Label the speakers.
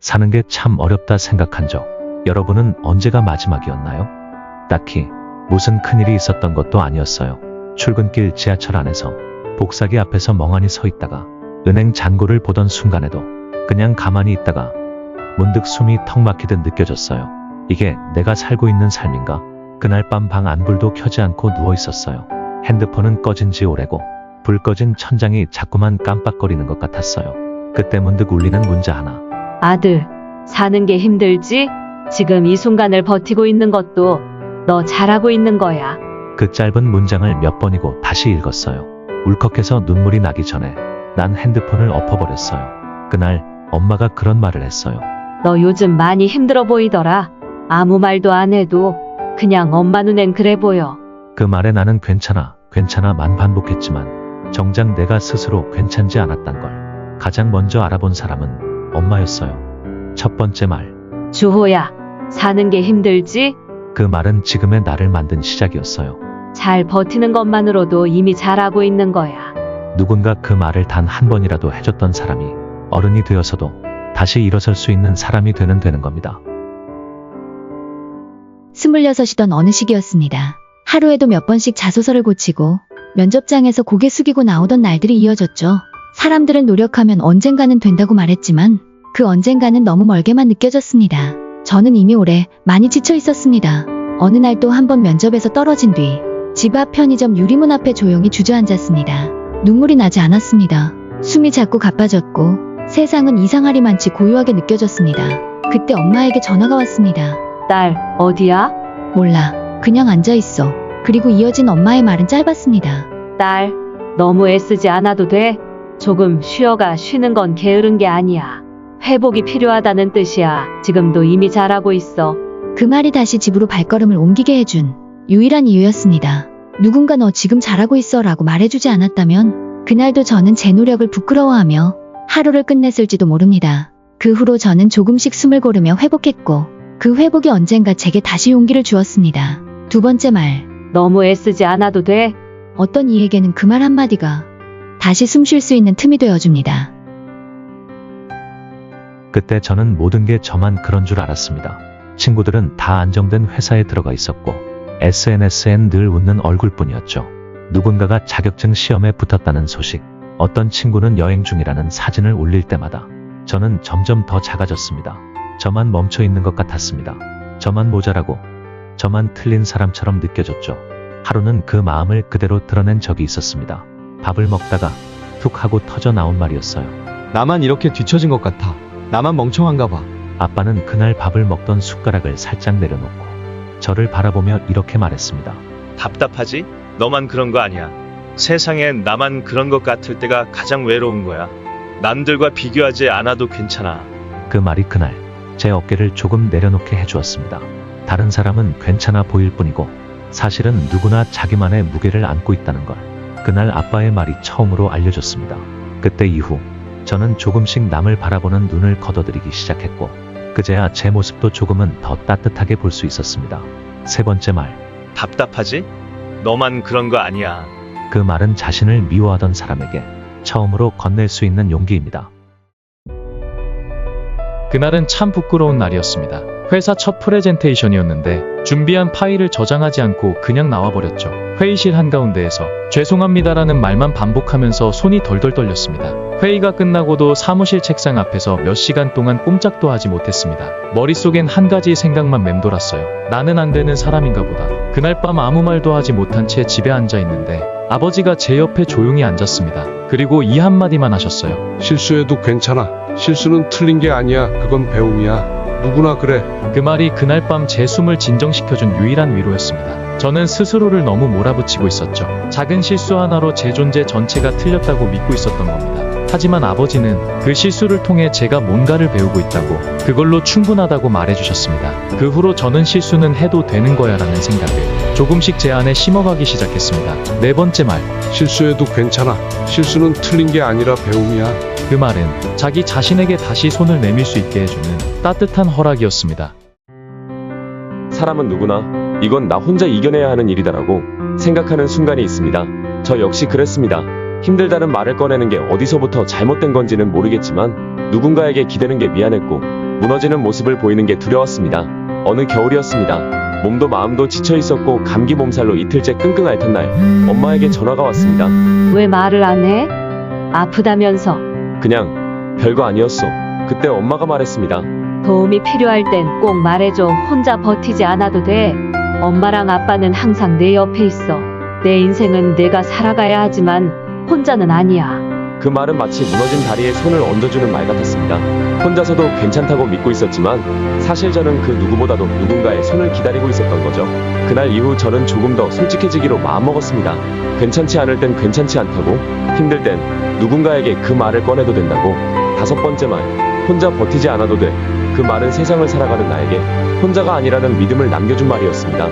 Speaker 1: 사는 게 참 어렵다 생각한 적 여러분은 언제가 마지막이었나요? 딱히 무슨 큰일이 있었던 것도 아니었어요. 출근길 지하철 안에서 복사기 앞에서 멍하니 서 있다가 은행 잔고를 보던 순간에도 그냥 가만히 있다가 문득 숨이 턱 막히듯 느껴졌어요. 이게 내가 살고 있는 삶인가? 그날 밤 방 안불도 켜지 않고 누워 있었어요. 핸드폰은 꺼진 지 오래고 불 꺼진 천장이 자꾸만 깜빡거리는 것 같았어요. 그때 문득 울리는 문자 하나.
Speaker 2: 아들, 사는 게 힘들지? 지금 이 순간을 버티고 있는 것도 너 잘하고 있는 거야.
Speaker 1: 그 짧은 문장을 몇 번이고 다시 읽었어요. 울컥해서 눈물이 나기 전에 난 핸드폰을 엎어버렸어요. 그날 엄마가 그런 말을 했어요.
Speaker 2: 너 요즘 많이 힘들어 보이더라. 아무 말도 안 해도 그냥 엄마 눈엔 그래 보여.
Speaker 1: 그 말에 나는 괜찮아만 반복했지만 정작 내가 스스로 괜찮지 않았단 걸 가장 먼저 알아본 사람은 엄마였어요. 첫 번째 말.
Speaker 2: 주호야, 사는 게 힘들지?
Speaker 1: 그 말은 지금의 나를 만든 시작이었어요.
Speaker 2: 잘 버티는 것만으로도 이미 잘하고 있는 거야.
Speaker 1: 누군가 그 말을 단 한 번이라도 해줬던 사람이 어른이 되어서도 다시 일어설 수 있는 사람이 되는 겁니다.
Speaker 3: 26이던 어느 시기였습니다. 하루에도 몇 번씩 자소서를 고치고 면접장에서 고개 숙이고 나오던 날들이 이어졌죠. 사람들은 노력하면 언젠가는 된다고 말했지만 그 언젠가는 너무 멀게만 느껴졌습니다. 저는 이미 오래 많이 지쳐 있었습니다. 어느 날 또 한 번 면접에서 떨어진 뒤 집 앞 편의점 유리문 앞에 조용히 주저앉았습니다. 눈물이 나지 않았습니다. 숨이 자꾸 가빠졌고 세상은 이상하리만치 고요하게 느껴졌습니다. 그때 엄마에게 전화가 왔습니다.
Speaker 2: 딸, 어디야?
Speaker 3: 몰라. 그냥 앉아있어. 그리고 이어진 엄마의 말은 짧았습니다.
Speaker 2: 딸, 너무 애쓰지 않아도 돼. 조금 쉬어가. 쉬는 건 게으른 게 아니야. 회복이 필요하다는 뜻이야. 지금도 이미 잘하고 있어.
Speaker 3: 그 말이 다시 집으로 발걸음을 옮기게 해준 유일한 이유였습니다. 누군가 너 지금 잘하고 있어 라고 말해주지 않았다면 그날도 저는 제 노력을 부끄러워하며 하루를 끝냈을지도 모릅니다. 그 후로 저는 조금씩 숨을 고르며 회복했고 그 회복이 언젠가 제게 다시 용기를 주었습니다. 두 번째 말.
Speaker 2: 너무 애쓰지 않아도 돼.
Speaker 3: 어떤 이에게는 그 말 한마디가 다시 숨 쉴 수 있는 틈이 되어줍니다.
Speaker 1: 그때 저는 모든 게 저만 그런 줄 알았습니다. 친구들은 다 안정된 회사에 들어가 있었고 SNS엔 늘 웃는 얼굴뿐이었죠. 누군가가 자격증 시험에 붙었다는 소식, 어떤 친구는 여행 중이라는 사진을 올릴 때마다 저는 점점 더 작아졌습니다. 저만 멈춰 있는 것 같았습니다. 저만 모자라고, 저만 틀린 사람처럼 느껴졌죠. 하루는 그 마음을 그대로 드러낸 적이 있었습니다. 밥을 먹다가 툭 하고 터져 나온 말이었어요.
Speaker 4: 나만 이렇게 뒤처진 것 같아. 나만 멍청한가 봐.
Speaker 1: 아빠는 그날 밥을 먹던 숟가락을 살짝 내려놓고 저를 바라보며 이렇게 말했습니다.
Speaker 5: 답답하지? 너만 그런 거 아니야. 세상엔 나만 그런 것 같을 때가 가장 외로운 거야. 남들과 비교하지 않아도 괜찮아.
Speaker 1: 그 말이 그날 제 어깨를 조금 내려놓게 해주었습니다. 다른 사람은 괜찮아 보일 뿐이고 사실은 누구나 자기만의 무게를 안고 있다는 걸 그날 아빠의 말이 처음으로 알려줬습니다. 그때 이후 저는 조금씩 남을 바라보는 눈을 거둬들이기 시작했고 그제야 제 모습도 조금은 더 따뜻하게 볼 수 있었습니다. 세 번째 말.
Speaker 5: 답답하지? 너만 그런 거 아니야.
Speaker 1: 그 말은 자신을 미워하던 사람에게 처음으로 건넬 수 있는 용기입니다.
Speaker 6: 그날은 참 부끄러운 날이었습니다. 회사 첫 프레젠테이션이었는데 준비한 파일을 저장하지 않고 그냥 나와버렸죠. 회의실 한가운데에서 죄송합니다라는 말만 반복하면서 손이 덜덜 떨렸습니다. 회의가 끝나고도 사무실 책상 앞에서 몇 시간 동안 꼼짝도 하지 못했습니다. 머릿속엔 한 가지 생각만 맴돌았어요. 나는 안 되는 사람인가 보다. 그날 밤 아무 말도 하지 못한 채 집에 앉아 있는데 아버지가 제 옆에 조용히 앉았습니다. 그리고 이 한마디만 하셨어요.
Speaker 7: 실수해도 괜찮아. 실수는 틀린 게 아니야. 그건 배움이야. 누구나 그래.
Speaker 6: 그 말이 그날 밤 제 숨을 진정시켜준 유일한 위로였습니다. 저는 스스로를 너무 몰아붙이고 있었죠. 작은 실수 하나로 제 존재 전체가 틀렸다고 믿고 있었던 겁니다. 하지만 아버지는 그 실수를 통해 제가 뭔가를 배우고 있다고, 그걸로 충분하다고 말해주셨습니다. 그 후로 저는 실수는 해도 되는 거야 라는 생각을 조금씩 제 안에 심어가기 시작했습니다. 네 번째 말.
Speaker 7: 실수해도 괜찮아. 실수는 틀린 게 아니라 배움이야.
Speaker 6: 그 말은 자기 자신에게 다시 손을 내밀 수 있게 해주는 따뜻한 허락이었습니다.
Speaker 8: 사람은 누구나 이건 나 혼자 이겨내야 하는 일이다라고 생각하는 순간이 있습니다. 저 역시 그랬습니다. 힘들다는 말을 꺼내는 게 어디서부터 잘못된 건지는 모르겠지만 누군가에게 기대는 게 미안했고 무너지는 모습을 보이는 게 두려웠습니다. 어느 겨울이었습니다. 몸도 마음도 지쳐 있었고 감기 몸살로 이틀째 끙끙 앓던 날 엄마에게 전화가 왔습니다.
Speaker 2: 왜 말을 안 해? 아프다면서.
Speaker 8: 그냥 별거 아니었어. 그때 엄마가 말했습니다.
Speaker 2: 도움이 필요할 땐 꼭 말해줘. 혼자 버티지 않아도 돼. 엄마랑 아빠는 항상 내 옆에 있어. 내 인생은 내가 살아가야 하지만 혼자는 아니야.
Speaker 8: 그 말은 마치 무너진 다리에 손을 얹어주는 말 같았습니다. 혼자서도 괜찮다고 믿고 있었지만 사실 저는 그 누구보다도 누군가의 손을 기다리고 있었던 거죠. 그날 이후 저는 조금 더 솔직해지기로 마음먹었습니다. 괜찮지 않을 땐 괜찮지 않다고, 힘들 땐 누군가에게 그 말을 꺼내도 된다고. 5번째 말, 혼자 버티지 않아도 돼. 그 말은 세상을 살아가는 나에게 혼자가 아니라는 믿음을 남겨준 말이었습니다.